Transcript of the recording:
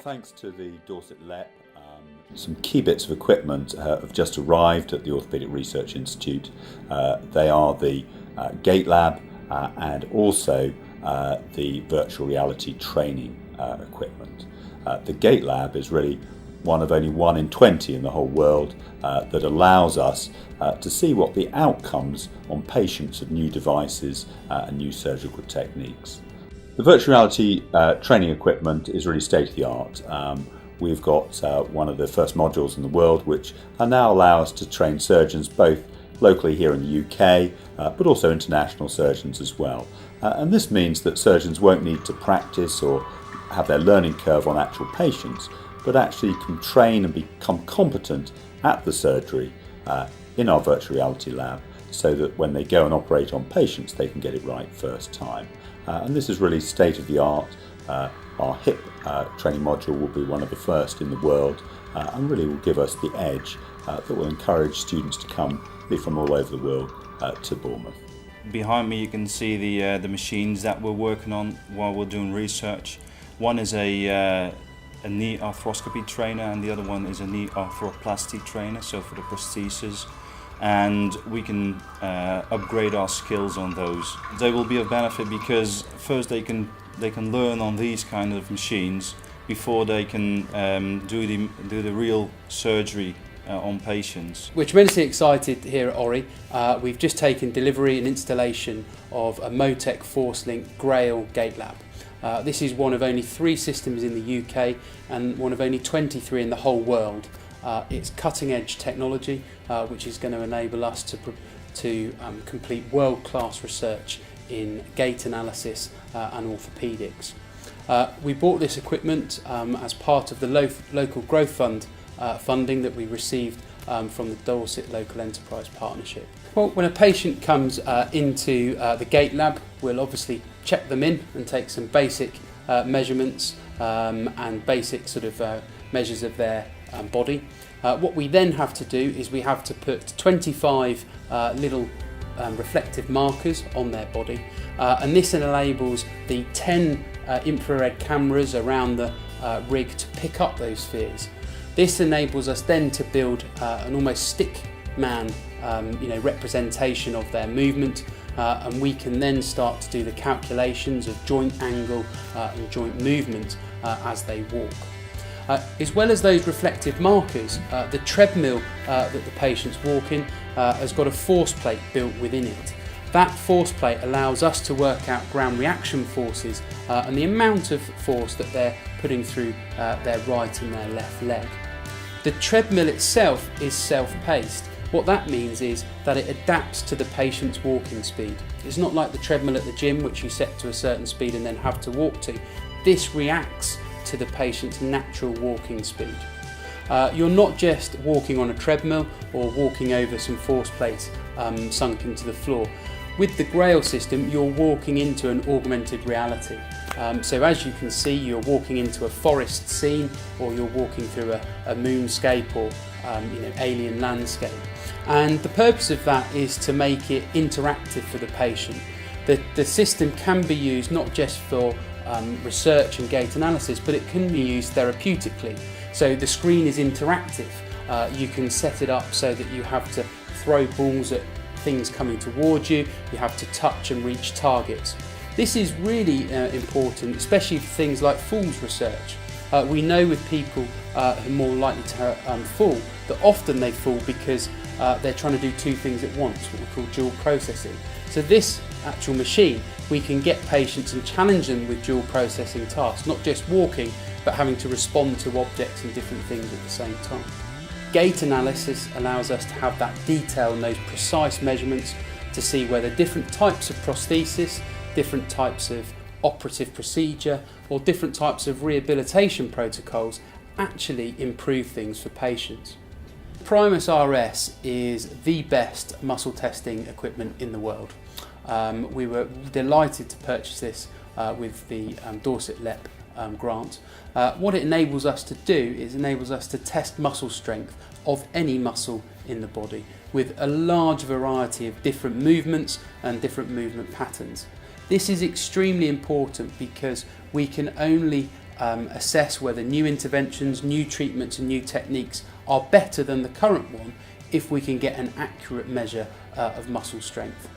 thanks to the Dorset LEP, some key bits of equipment have just arrived at the Orthopaedic Research Institute. They are the GAIT lab and also the virtual reality training equipment. The GAIT lab is really one of only 1 in 20 in the whole world that allows us to see what the outcomes on patients of new devices and new surgical techniques. The virtual reality training equipment is really state-of-the-art. We've got one of the first modules in the world which now allow us to train surgeons both locally here in the UK but also international surgeons as well. And this means that surgeons won't need to practice or have their learning curve on actual patients, but actually can train and become competent at the surgery in our virtual reality lab, so that when they go and operate on patients they can get it right first time. And this is really state-of-the-art. Our hip training module will be one of the first in the world and really will give us the edge that will encourage students to come from all over the world to Bournemouth. Behind me you can see the machines that we're working on while we're doing research. One is a knee arthroscopy trainer and the other one is a knee arthroplasty trainer, so for the prosthesis. And we can upgrade our skills on those. They will be of benefit because first they can learn on these kind of machines before they can do the real surgery on patients. We're tremendously excited here at ORI. We've just taken delivery and installation of a Motec ForceLink GRAIL gait lab. This is one of only 3 systems in the UK and one of only 23 in the whole world. It's cutting-edge technology which is going to enable us to complete world-class research in gait analysis and orthopaedics. We bought this equipment as part of the local growth fund funding that we received from the Dorset Local Enterprise Partnership. Well, when a patient comes into the gait lab, we'll obviously check them in and take some basic measurements and basic sort of measures of their body. What we then have to do is we have to put 25 little reflective markers on their body, and this enables the 10 infrared cameras around the rig to pick up those spheres. This enables us then to build an almost stick man representation of their movement, and we can then start to do the calculations of joint angle and joint movement as they walk. As well as those reflective markers, the treadmill that the patients walk in has got a force plate built within it. That force plate allows us to work out ground reaction forces and the amount of force that they're putting through their right and their left leg. The treadmill itself is self-paced. What that means is that it adapts to the patient's walking speed. It's not like the treadmill at the gym which you set to a certain speed and then have to walk to. This reacts to the patient's natural walking speed. You're not just walking on a treadmill or walking over some force plates sunk into the floor. With the GRAIL system, you're walking into an augmented reality. So as you can see, you're walking into a forest scene, or you're walking through a moonscape or alien landscape. And the purpose of that is to make it interactive for the patient. The system can be used not just for research and gait analysis, but it can be used therapeutically. So the screen is interactive. You can set it up so that you have to throw balls at things coming towards you, you have to touch and reach targets. This is really important, especially for things like falls research. We know with people who are more likely to fall, that often they fall because they're trying to do 2 things at once, what we call dual processing. So this actual machine, we can get patients and challenge them with dual processing tasks, not just walking, but having to respond to objects and different things at the same time. Gait analysis allows us to have that detail and those precise measurements to see whether different types of prosthesis, different types of operative procedure, or different types of rehabilitation protocols actually improve things for patients. Primus RS is the best muscle testing equipment in the world. We were delighted to purchase this with the Dorset LEP grant. What it enables us to do is enables us to test muscle strength of any muscle in the body with a large variety of different movements and different movement patterns. This is extremely important because we can only assess whether new interventions, new treatments and new techniques are better than the current one if we can get an accurate measure of muscle strength.